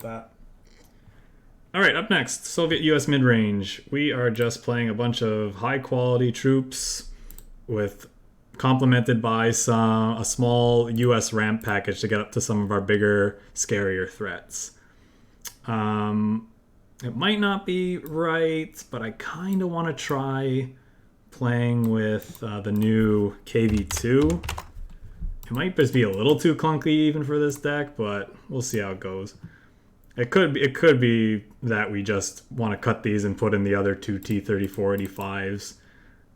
that. All right, up next, Soviet-U.S. mid-range. We are just playing a bunch of high-quality troops with complemented by a small U.S. ramp package to get up to some of our bigger, scarier threats. It might not be right, but I kind of want to try playing with the new KV2. It might just be a little too clunky even for this deck, but we'll see how it goes. It could be that we just want to cut these and put in the other two T-3485s,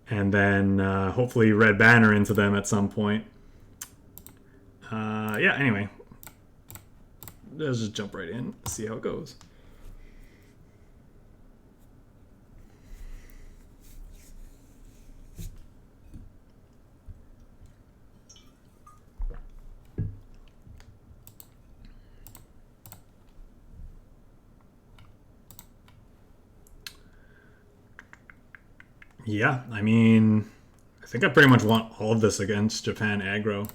and then hopefully red banner into them at some point. Yeah. Anyway, let's just jump right in, see how it goes. Yeah, I mean, I think I pretty much want all of this against Japan aggro.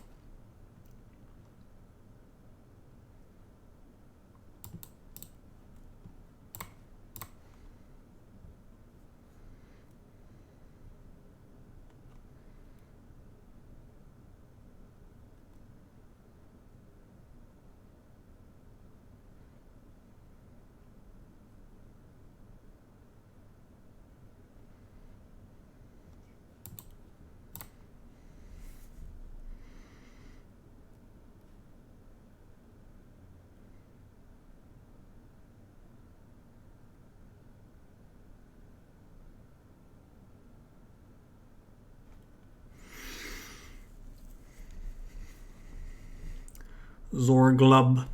Zorglub.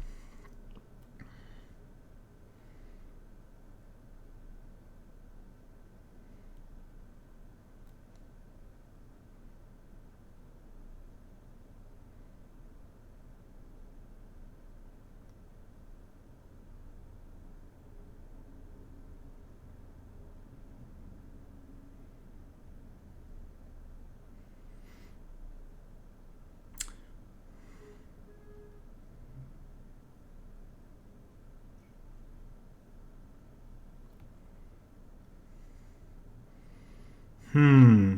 Hmm.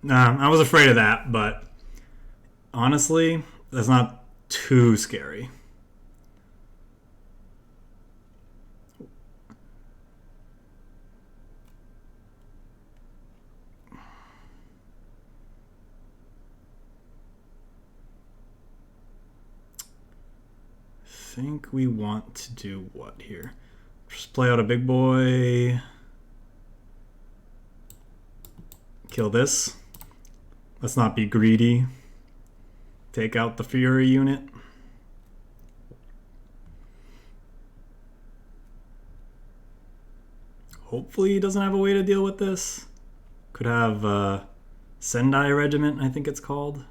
Nah, I was afraid of that, but honestly, that's not too scary. I think we want to do what here? Just play out a big boy. Kill this. Let's not be greedy. Take out the Fury unit. Hopefully he doesn't have a way to deal with this. Could have Sendai Regiment, I think it's called.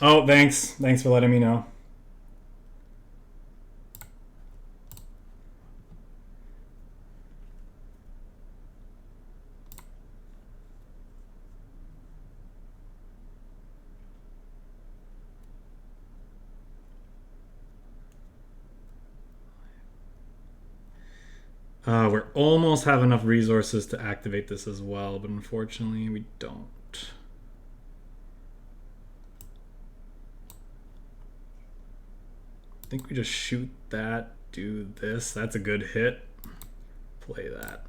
Oh, thanks. Thanks for letting me know. We almost have enough resources to activate this as well, but unfortunately we don't. I think we just shoot that, do this. That's a good hit. Play that.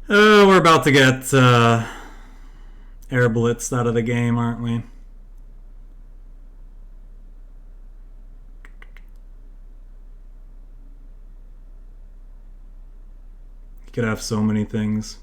We're about to get air blitzed out of the game, aren't we? You could have so many things.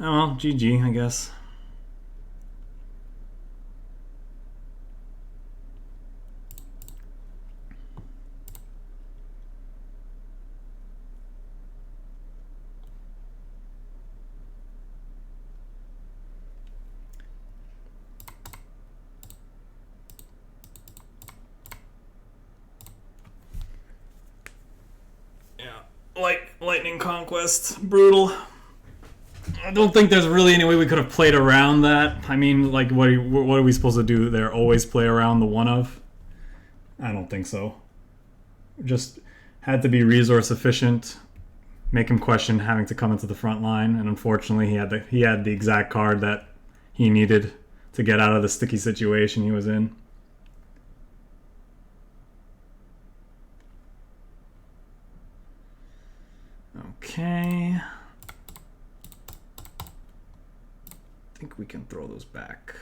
Oh well, GG, I guess. Lightning Conquest, brutal. I don't think there's really any way we could have played around that. I mean, like, what are we supposed to do there? Always play around the one of? I don't think so. Just had to be resource efficient, make him question having to come into the front line, and unfortunately he had the exact card that he needed to get out of the sticky situation he was in. Okay. I think we can throw those back.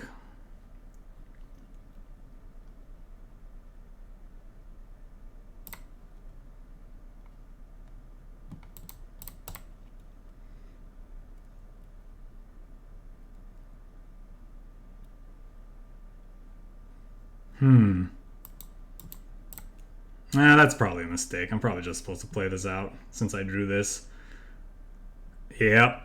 That's probably a mistake. I'm probably just supposed to play this out since I drew this. Yep.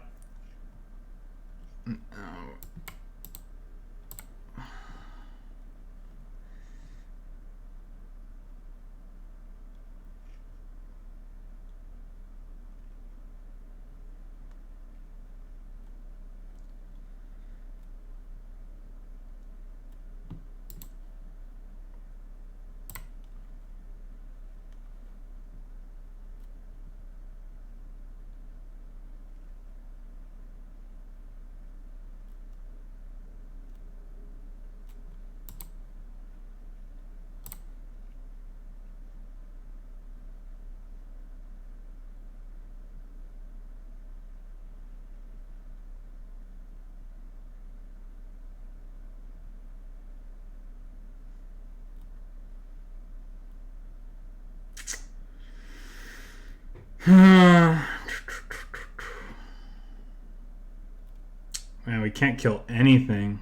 Man, we can't kill anything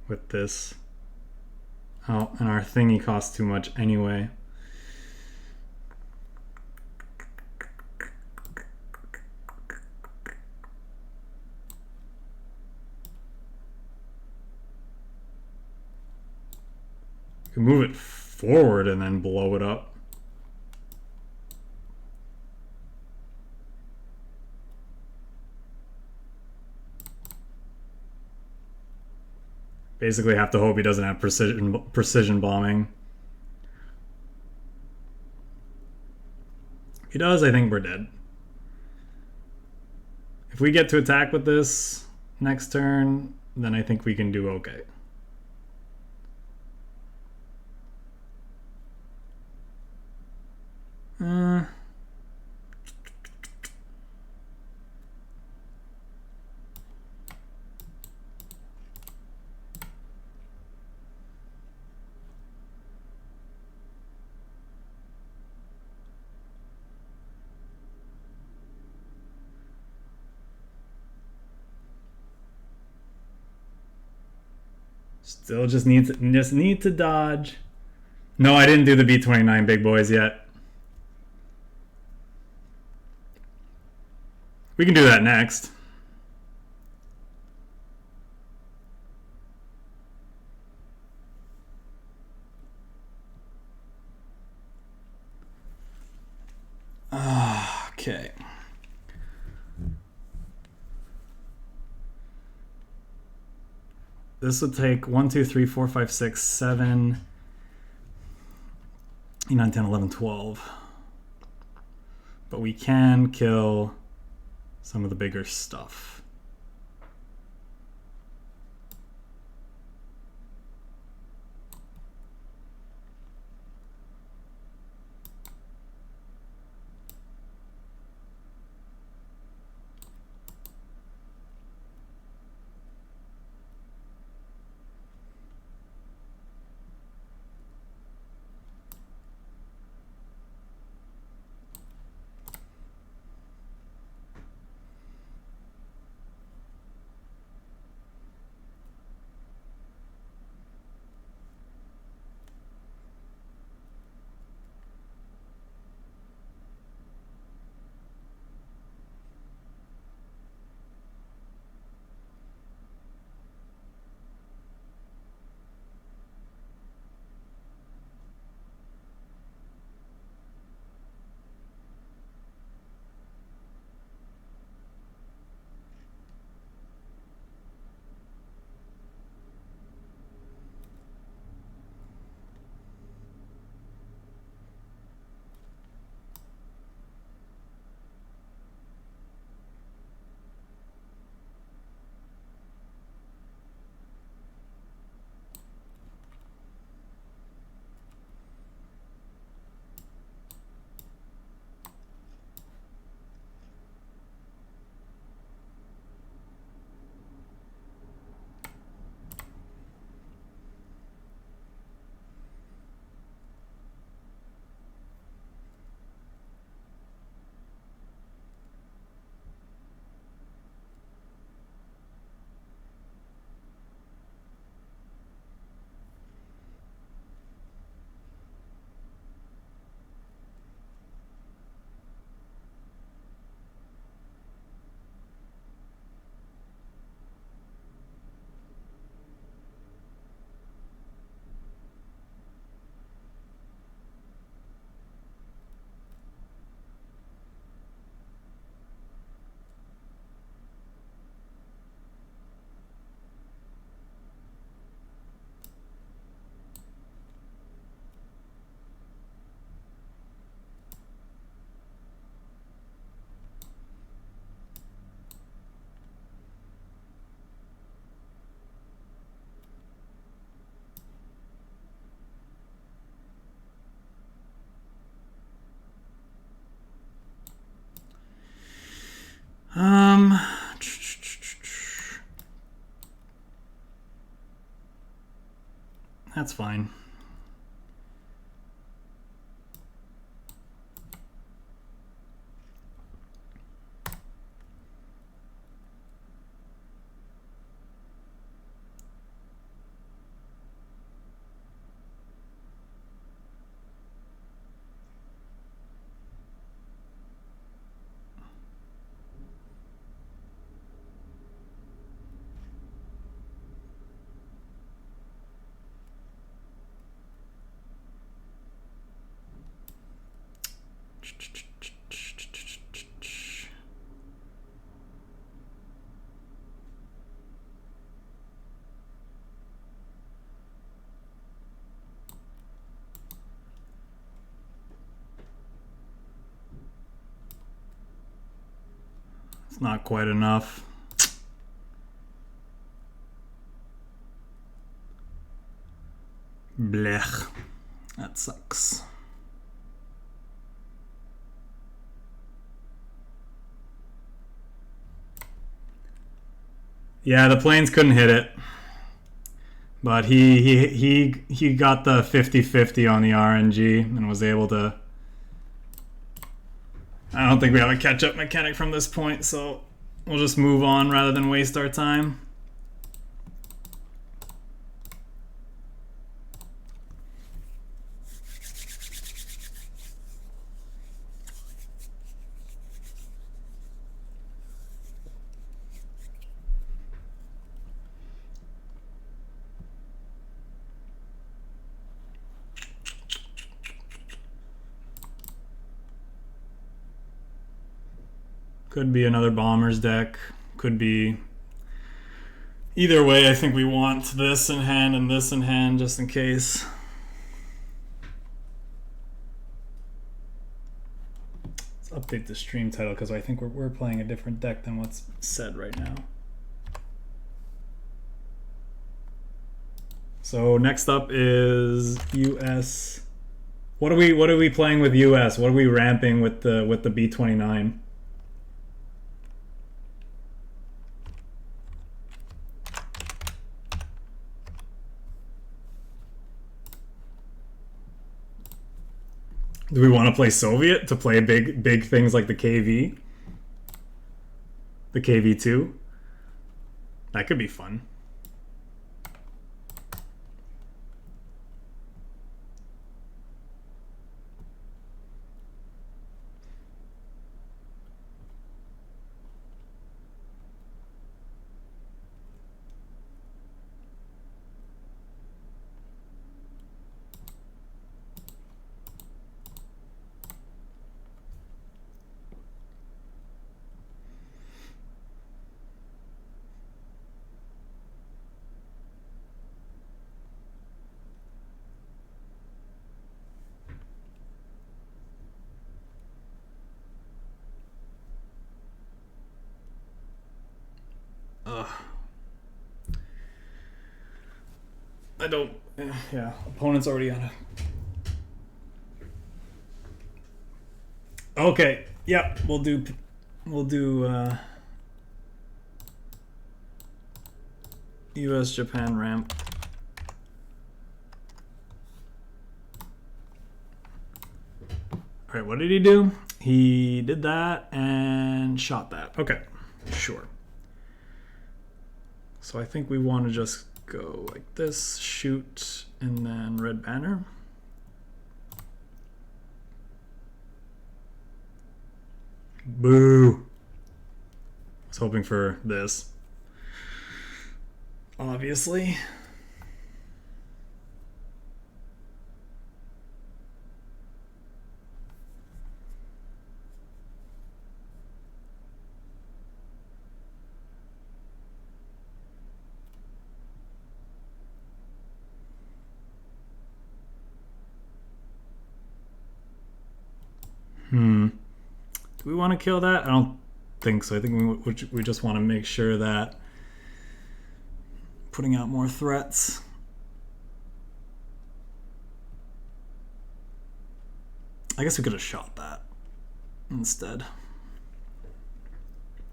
with this. Oh, and our thingy costs too much anyway. We can move it forward and then blow it up. Basically have to hope he doesn't have precision bombing. If he does, I think we're dead. If we get to attack with this next turn, then I think we can do okay. Still just need to dodge. No, I didn't do the B-29 big boys yet. We can do that next. Okay. this would take 1, 2, 3, 4, 5, 6, 7, 8, 9, 10, 11, 12. But we can kill some of the bigger stuff. That's fine. It's not quite enough. Blech. That sucks. Yeah, the planes couldn't hit it. But he got the 50-50 on the RNG and was able to... I don't think we have a catch-up mechanic from this point, so we'll just move on rather than waste our time. Could be another Bombers deck. Could be Either way, I think we want this in hand and this in hand just in case. Let's update the stream title because I think we're playing a different deck than what's said right now. So next up is US. What are we playing with US? What are we ramping with the B29? Do we want to play Soviet to play big things like the KV? The KV2? That could be fun. I don't. Yeah, opponent's already on it. Okay. Yep. We'll do. U.S. Japan ramp. All right. What did he do? He did that and shot that. Okay. Sure. So I think we want to just go like this, shoot, and then red banner. Boo. I was hoping for this. Obviously. Do we want to kill that? I don't think so. I think we just want to make sure that putting out more threats. I guess we could have shot that instead.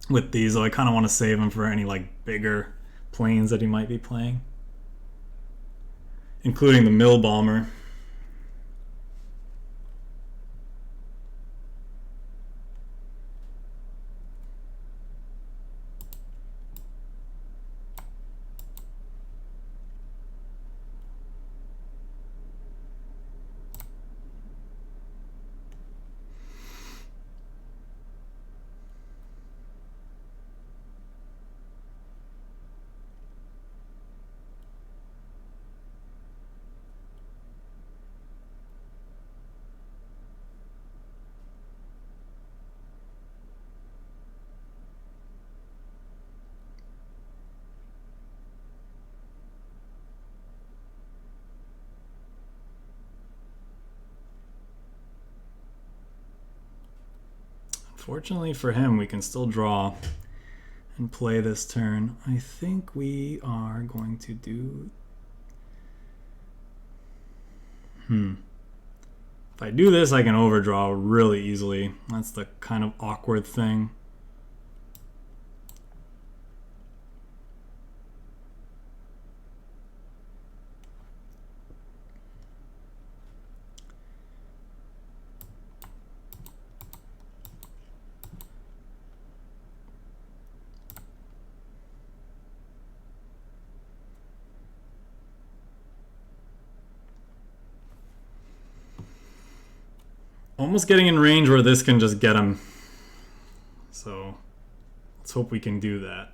With these, though, I kind of want to save him for any like bigger planes that he might be playing, including the mill bomber. Fortunately for him, we can still draw and play this turn. I think we are going to do... If I do this, I can overdraw really easily. That's the kind of awkward thing. Almost getting in range where this can just get him. So let's hope we can do that.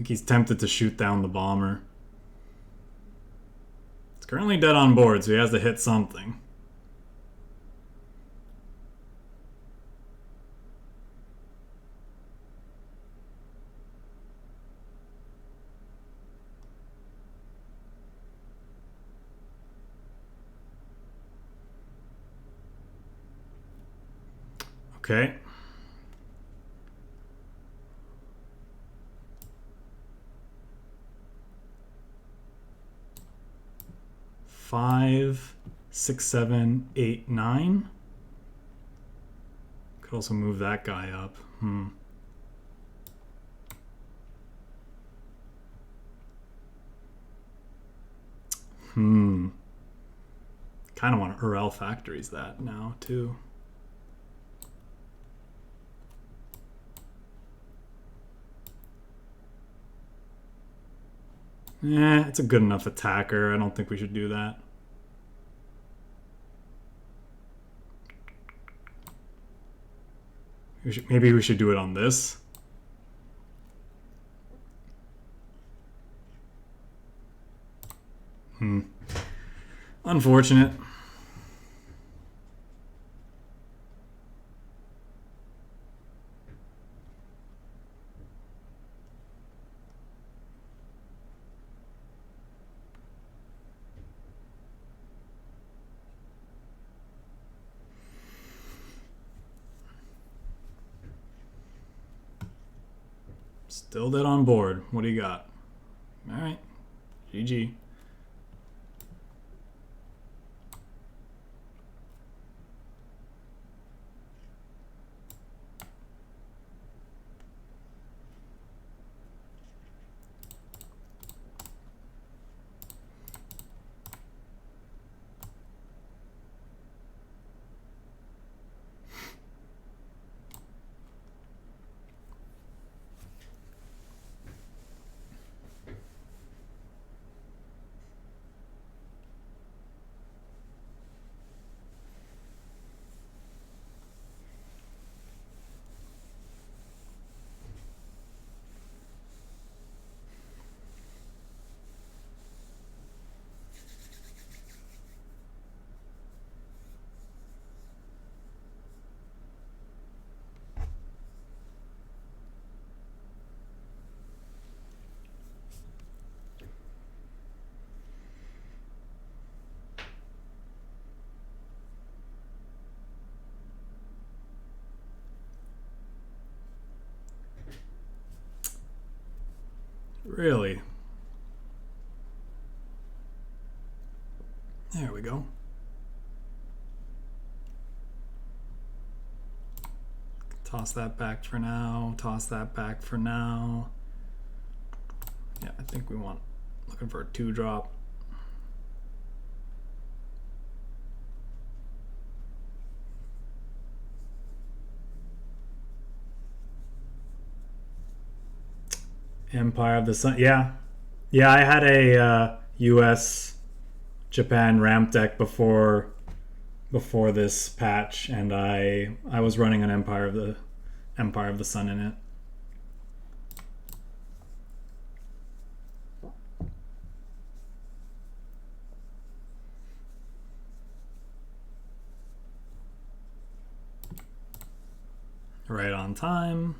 think he's tempted to shoot down the bomber. It's currently dead on board, so he has to hit something. Okay. Five, 6, 7, 8, 9. Could also move that guy up. Kind of want to Urel Factories that now too. It's a good enough attacker. I don't think we should do that. Maybe we should do it on this. Unfortunate. Still dead on board. What do you got? All right. GG. Really? There we go. Toss that back for now. Toss that back for now. Yeah, I think we want, looking for a 2-drop. Empire of the Sun. Yeah. Yeah, I had a US Japan ramp deck before this patch, and I was running an Empire of the Sun in it. Right on time.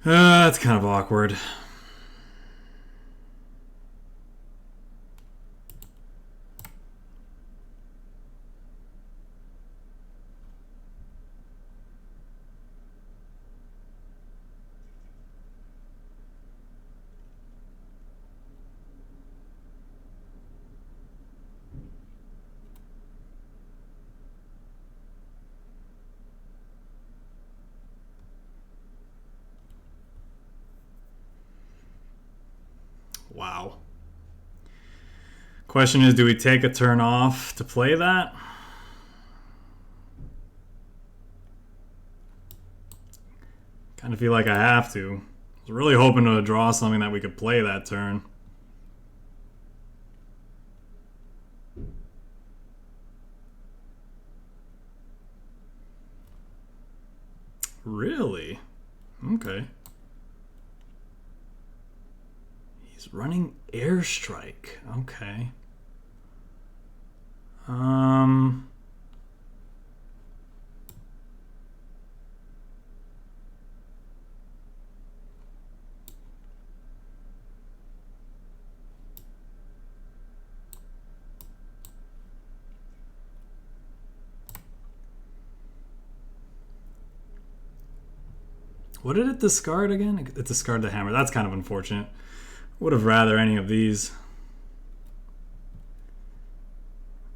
That's kind of awkward. Wow. Question is, do we take a turn off to play that? Kind of feel like I have to. I was really hoping to draw something that we could play that turn. Really? Okay. He's running airstrike. Okay. What did it discard again? It discarded the hammer. That's kind of unfortunate. Would have rather any of these.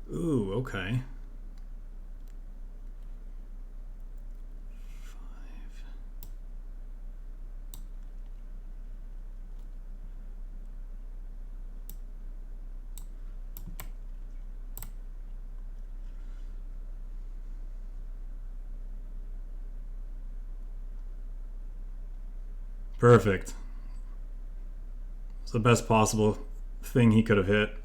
Ooh, okay. 5. Perfect. It's the best possible thing he could have hit.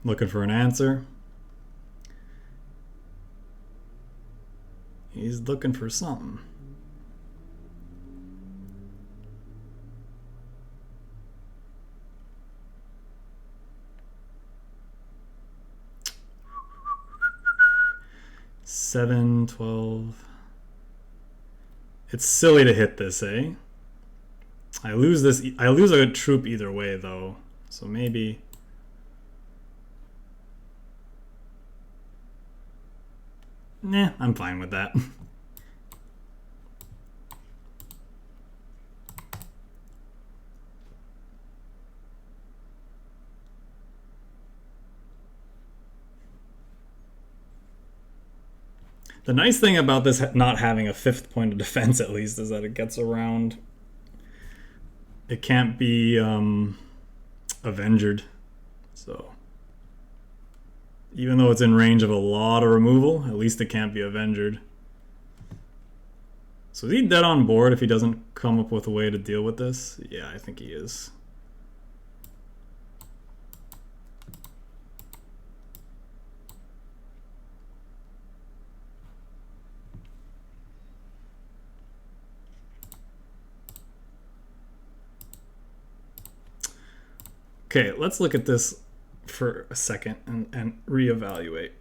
Looking for an answer. He's looking for something. Seven, 12. It's silly to hit this, eh? I lose this. I lose a troop either way, though. So maybe. Nah, I'm fine with that. The nice thing about this not having a 5th point of defense, at least, is that it gets around. It can't be avengered. So even though it's in range of a lot of removal, at least it can't be avengered. So is he dead on board if he doesn't come up with a way to deal with this? Yeah, I think he is. Okay, let's look at this for a second and reevaluate.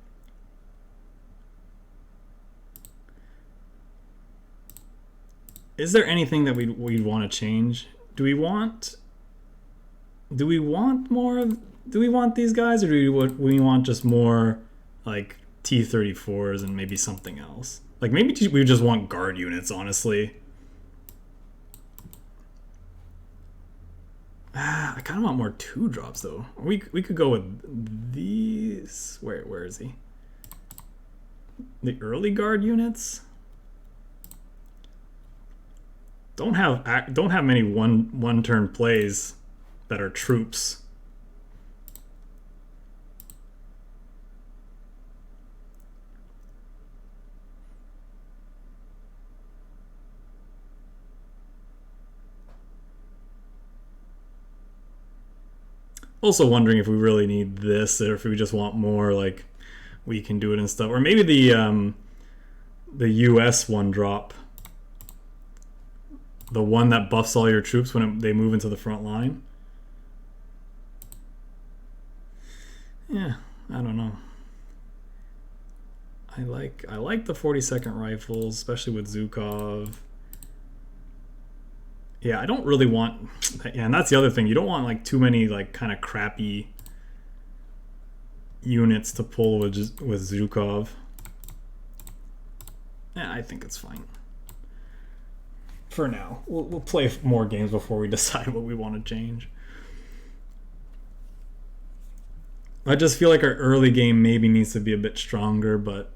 Is there anything that we'd want to change? Do we want more? Do we want these guys, or do we want just more like T-34s and maybe something else? Like maybe we just want guard units, honestly. I kind of want more 2-drops though. We could go with these. Where is he? The early guard units don't have many one turn plays that are troops. Also wondering if we really need this, or if we just want more, like, we can do it and stuff. Or maybe the US one drop. The one that buffs all your troops when they move into the front line. Yeah, I don't know. I like the 42nd rifles, especially with Zhukov. Yeah, I don't really want... Yeah, and that's the other thing. You don't want, like, too many, like, kind of crappy units to pull with Zhukov. Yeah, I think it's fine. For now. We'll play more games before we decide what we want to change. I just feel like our early game maybe needs to be a bit stronger, but...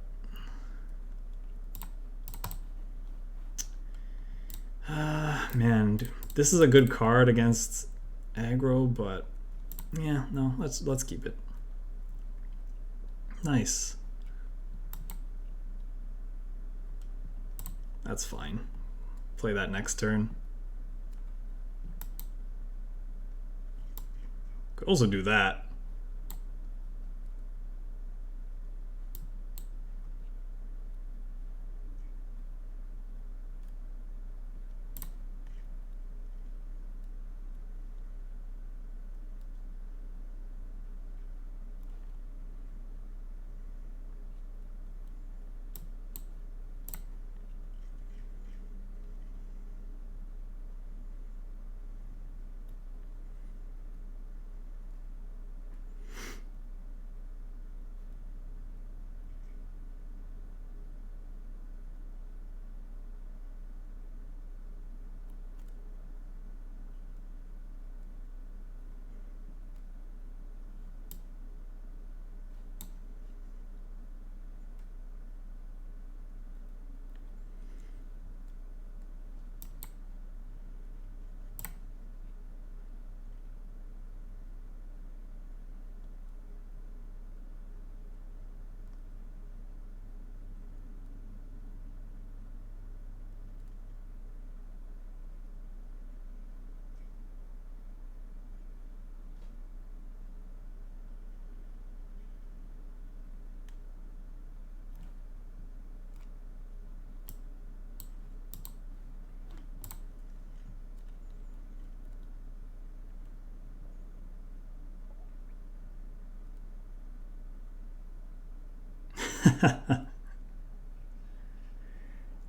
man, this is a good card against aggro, but yeah, no, let's keep it. Nice. That's fine. Play that next turn. Could also do that.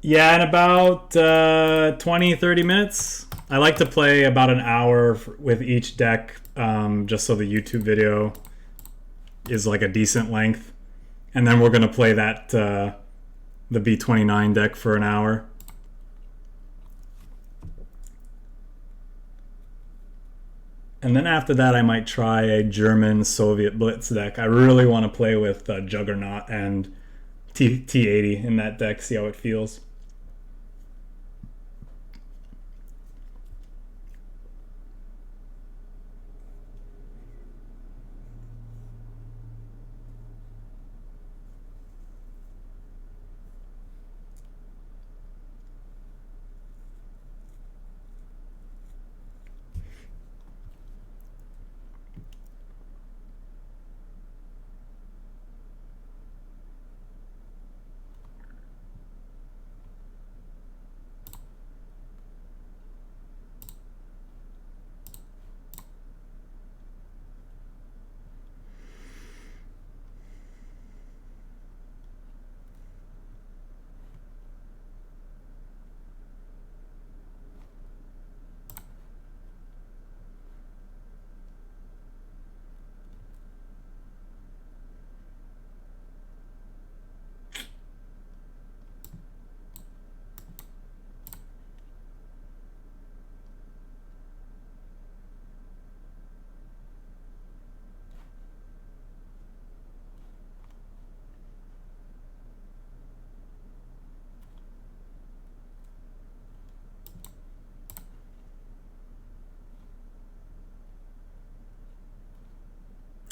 Yeah, in about 20-30 minutes. I like to play about an hour with each deck, just so the YouTube video is like a decent length. And then we're going to play that the B29 deck for an hour. And then after that, I might try a German Soviet Blitz deck. I really want to play with Juggernaut and T80 in that deck, see how it feels.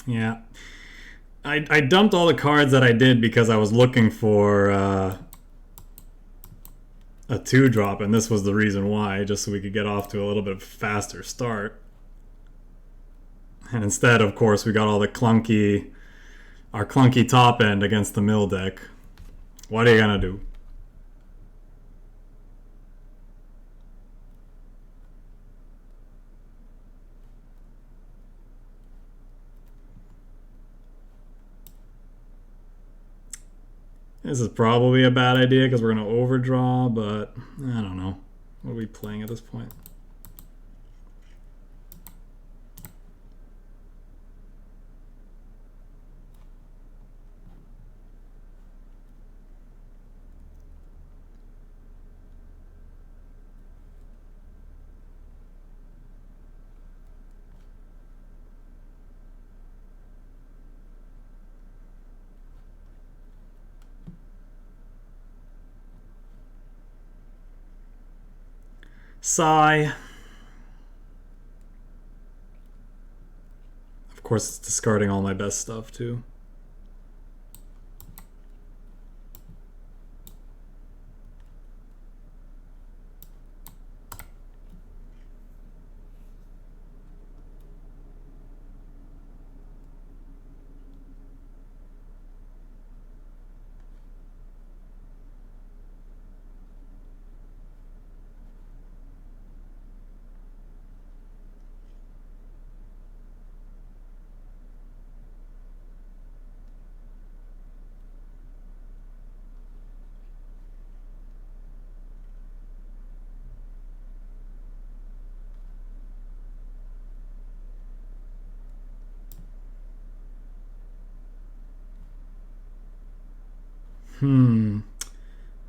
Yeah. I dumped all the cards that I did because I was looking for a 2-drop, and this was the reason why, just so we could get off to a little bit faster start. And instead, of course, we got all the our clunky top end against the mill deck. What are you gonna do? This is probably a bad idea because we're going to overdraw, but I don't know. What are we playing at this point? Sigh. Of course, it's discarding all my best stuff, too.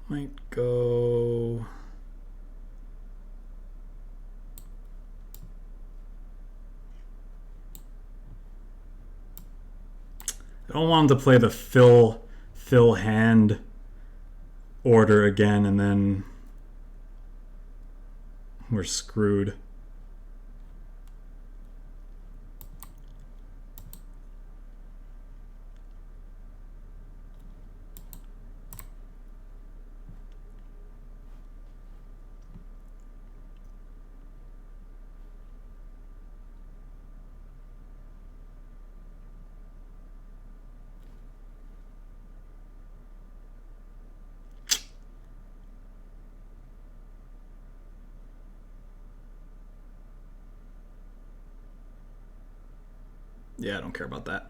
Might go... I don't want him to play the fill hand order again, and then we're screwed. Yeah, I don't care about that.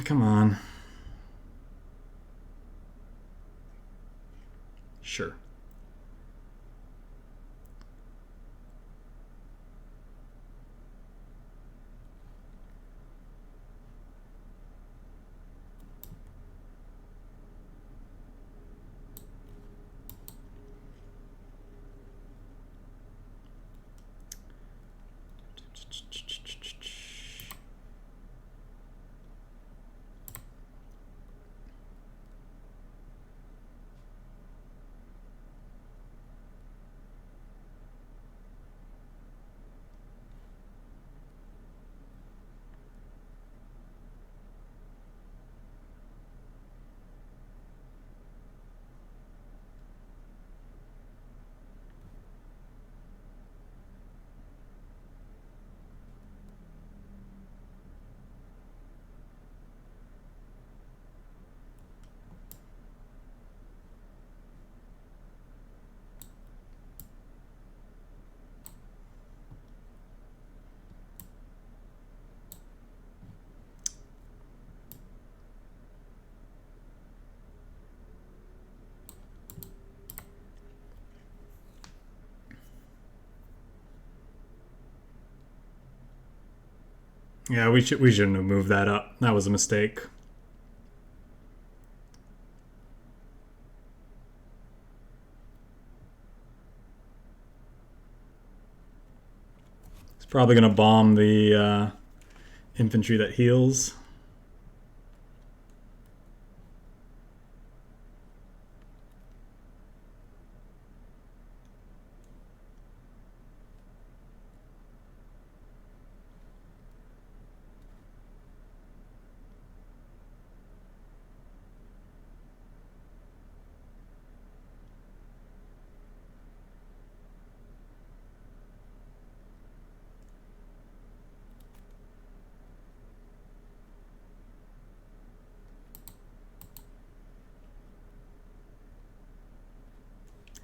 Come on. Sure. Yeah, we shouldn't have moved that up. That was a mistake. Probably gonna bomb the infantry that heals.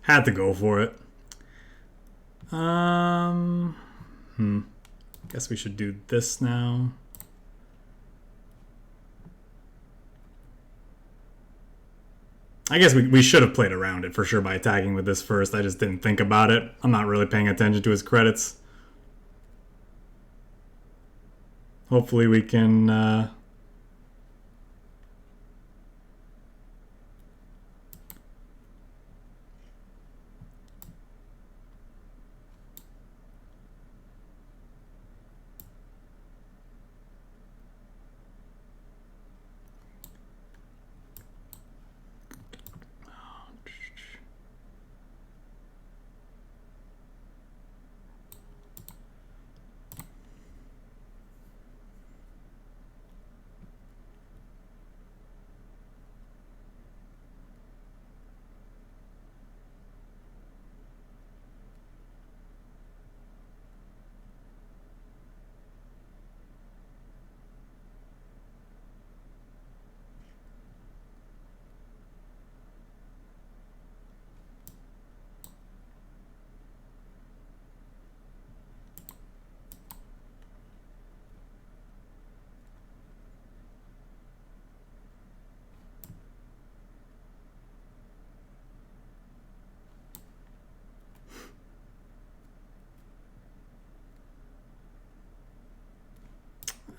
Had to go for it. Guess we should do this now. I guess we should have played around it for sure by attacking with this first. I just didn't think about it. I'm not really paying attention to his credits. Hopefully we can...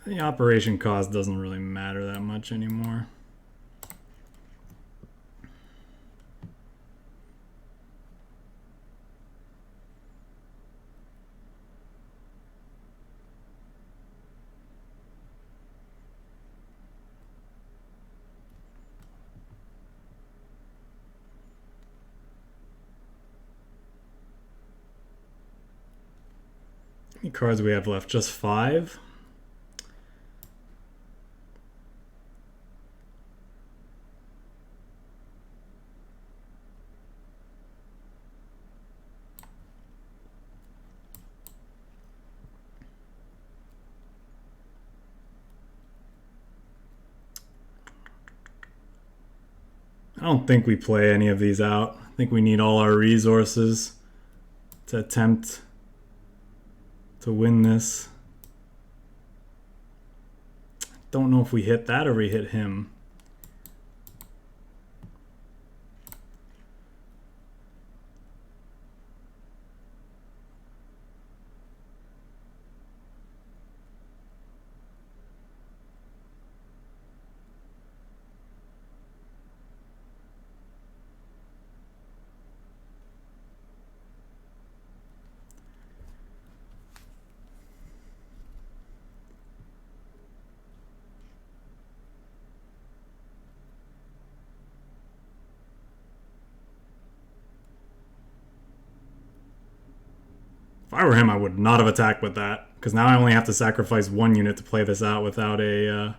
The operation cost doesn't really matter that much anymore. How many cards we have left? Just 5? I don't think we play any of these out. I think we need all our resources to attempt to win this. Don't know if we hit that or we hit him. If I were him, I would not have attacked with that, because now I only have to sacrifice 1 unit to play this out without a...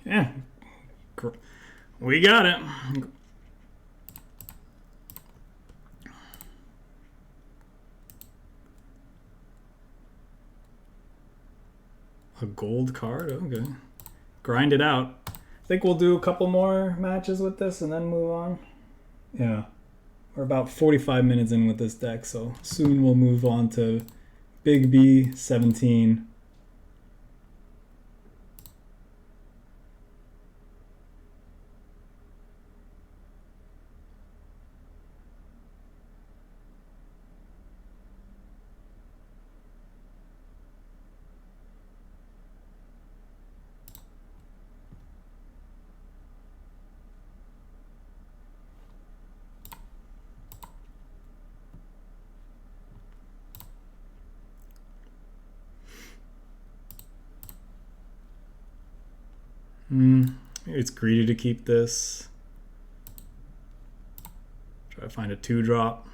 Yeah. We got it. A gold card? Okay. Grind it out. I think we'll do a couple more matches with this and then move on. Yeah. We're about 45 minutes in with this deck, so soon we'll move on to Big B 17. It's greedy to keep this. Try to find a 2-drop.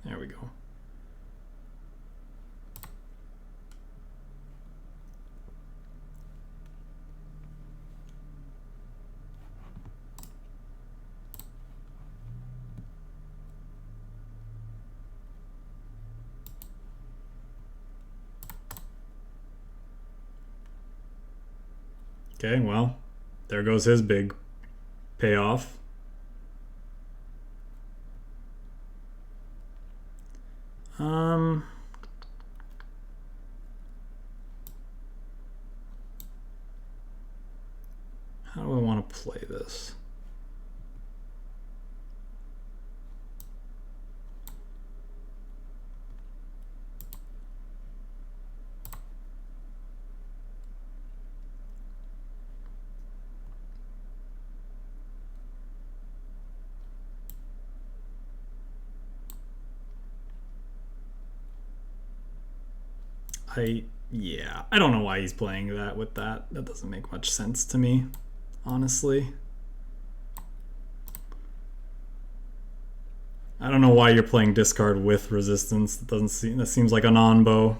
There we go. Okay, well, there goes his big payoff. How do I want to play this? Yeah, I don't know why he's playing that with that. That doesn't make much sense to me, honestly. I don't know why you're playing discard with resistance. That seems like a non-bow.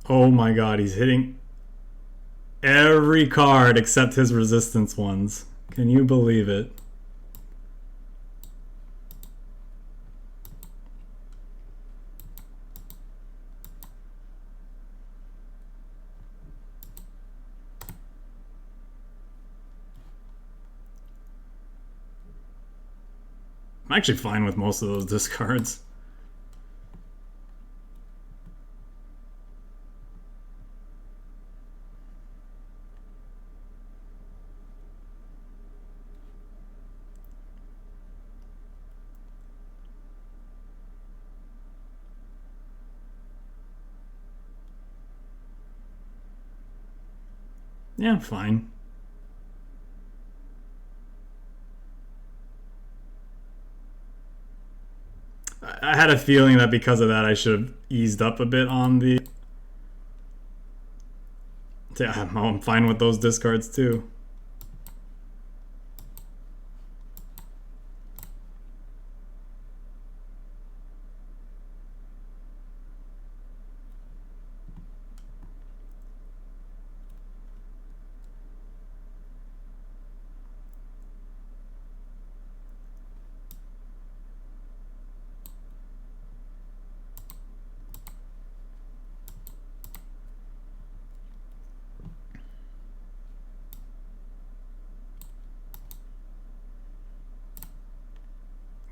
Oh my god, he's hitting every card except his resistance ones. Can you believe it? I'm actually fine with most of those discards. Yeah, fine. I had a feeling that because of that I should have eased up a bit on the... Yeah, I'm fine with those discards too.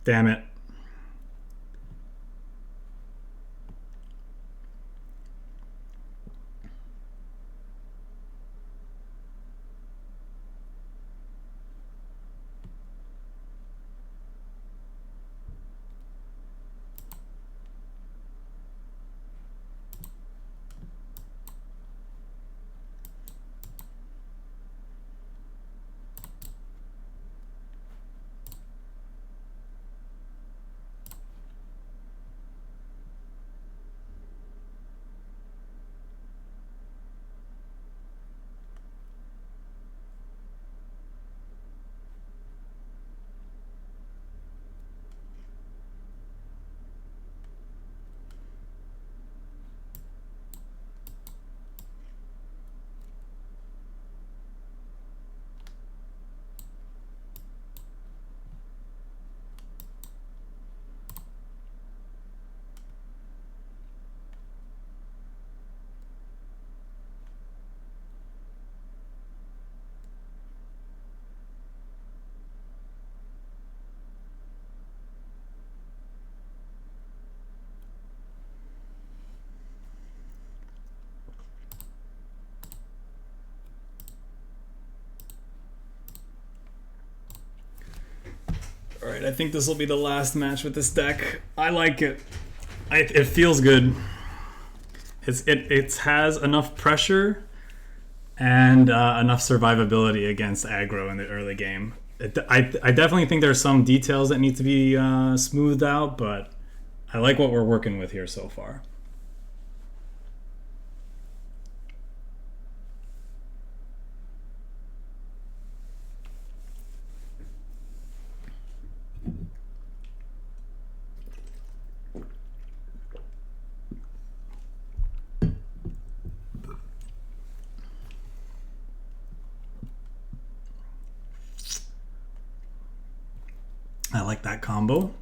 Damn it. All right, I think this will be the last match with this deck. I like it. It feels good. It has enough pressure and enough survivability against aggro in the early game. I definitely think there's some details that need to be smoothed out, but I like what we're working with here so far. I like that combo.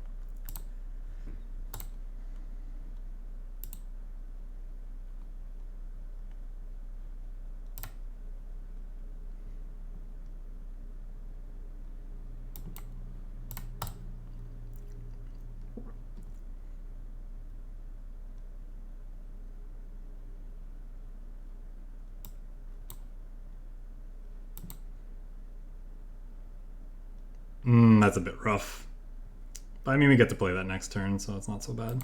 That's a bit rough. But I mean, we get to play that next turn, so it's not so bad.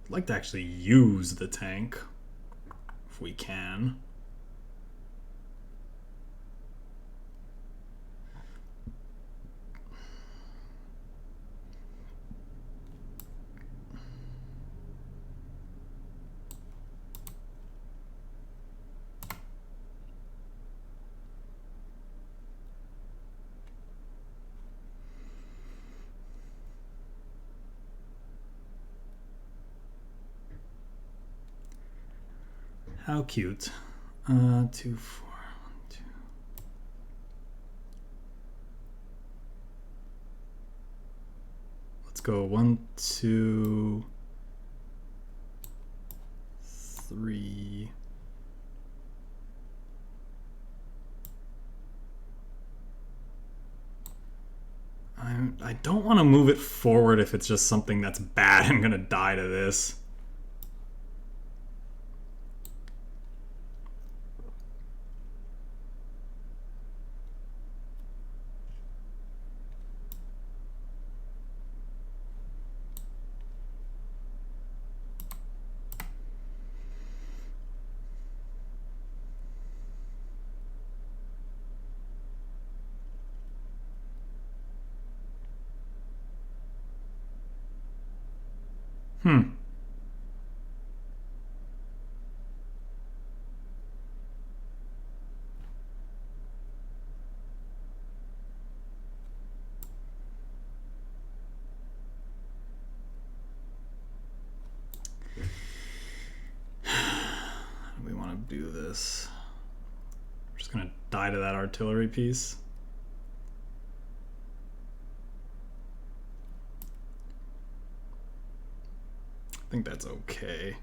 I'd like to actually use the tank if we can. How cute. 2, 4, 1, 2. Let's go 1, 2, 3. I don't want to move it forward if it's just something that's bad. I'm gonna die to this. We want to do this. I'm just gonna die to that artillery piece. think that's okay.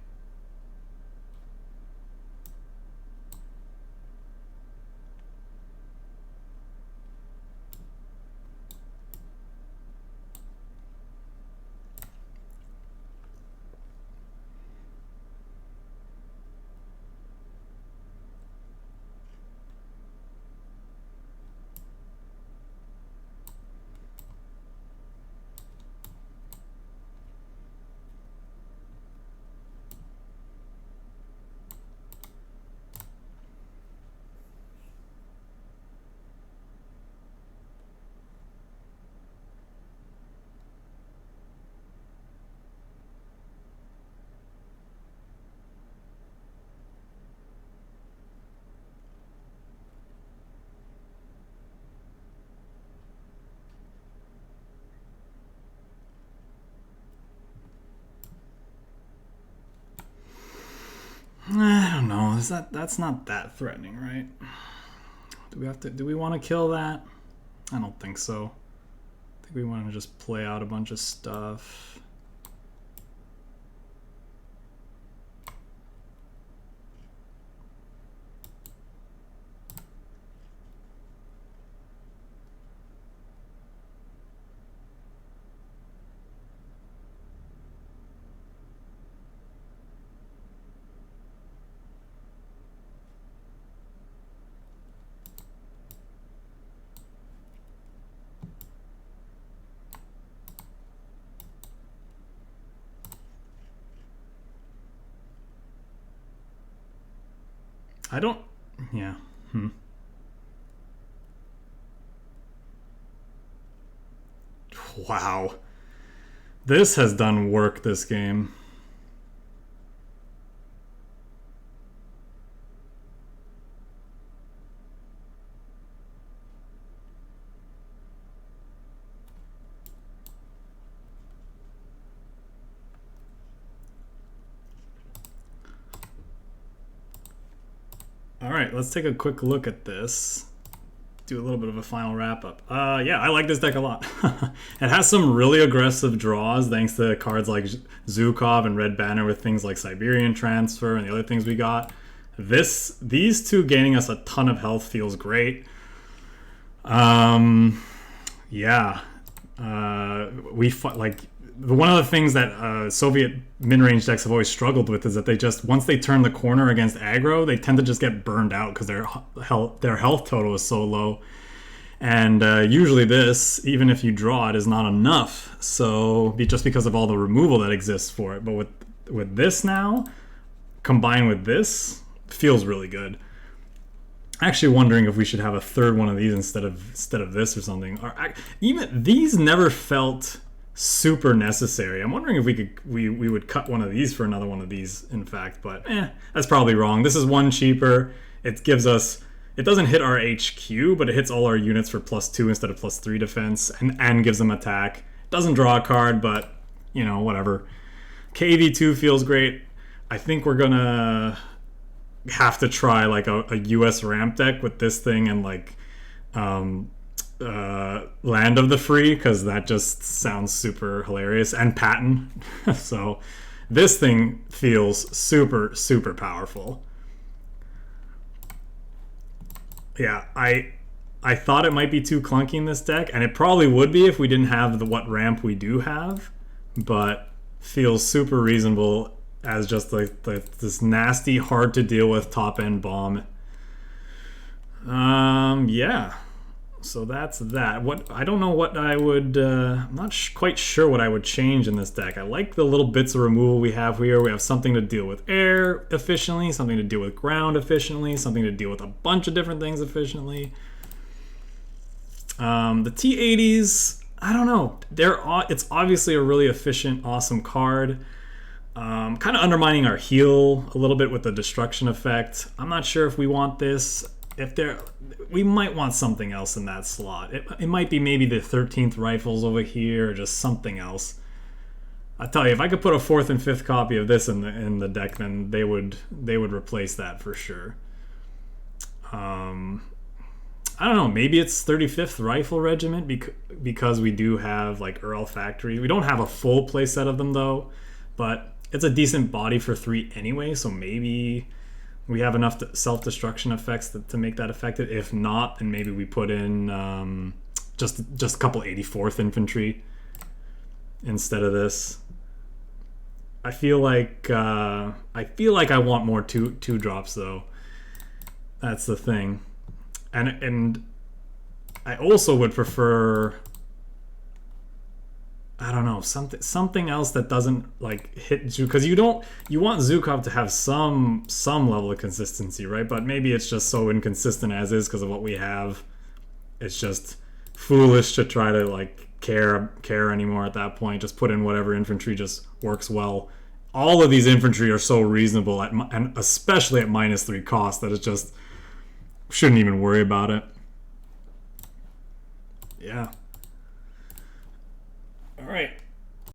I don't know. That's not that threatening, right? Do we want to kill that? I don't think so. I think we want to just play out a bunch of stuff. I don't... Yeah. Wow. This has done work, this game. All right, let's take a quick look at this. Do a little bit of a final wrap up. Yeah, I like this deck a lot. It has some really aggressive draws thanks to cards like Zukov and Red Banner with things like Siberian Transfer and the other things we got. These two gaining us a ton of health feels great. Yeah. One of the things that Soviet mid-range decks have always struggled with is that they just, once they turn the corner against aggro, they tend to just get burned out because their health total is so low. And usually this, even if you draw it, is not enough. So just because of all the removal that exists for it. But with this now, combined with this, feels really good. Actually wondering if we should have a third one of these instead of this or something. Or even these never felt super necessary. I'm wondering if we would cut one of these for another one of these, in fact, but that's probably wrong. This is one cheaper. It gives us, it doesn't hit our HQ, but it hits all our units for +2 instead of +3 defense, and gives them attack. Doesn't draw a card, but you know, whatever. KV2 feels great. I think we're gonna have to try like a US ramp deck with this thing and like Land of the Free, because that just sounds super hilarious, and Patton. So this thing feels super, super powerful. Yeah, I thought it might be too clunky in this deck, and it probably would be if we didn't have what ramp we do have, but feels super reasonable as just like this nasty, hard to deal with top end bomb. Yeah. So that's that. I don't know what I would. I'm not quite sure what I would change in this deck. I like the little bits of removal we have here. We have something to deal with air efficiently, something to deal with ground efficiently, something to deal with a bunch of different things efficiently. The T80s, I don't know. It's obviously a really efficient, awesome card. Kind of undermining our heal a little bit with the destruction effect. I'm not sure if we want this. We might want something else in that slot. It might be maybe the 13th rifles over here, or just something else. I tell you, if I could put a 4th and 5th copy of this in the deck, then they would replace that for sure. I don't know. Maybe it's 35th Rifle Regiment because we do have like Earl Factory. We don't have a full play set of them though, but it's a decent body for 3 anyway, so maybe we have enough self-destruction effects to make that effective. If not, then maybe we put in just a couple 84th infantry instead of this. I feel like I want more two drops though. That's the thing, and I also would prefer, I don't know, something else that doesn't like hit Zhukov, because you want Zhukov to have some level of consistency, right? But maybe it's just so inconsistent as is because of what we have. It's just foolish to try to like care anymore at that point. Just put in whatever infantry just works well. All of these infantry are so reasonable and especially at -3 cost that it just shouldn't even worry about it. Yeah. All right.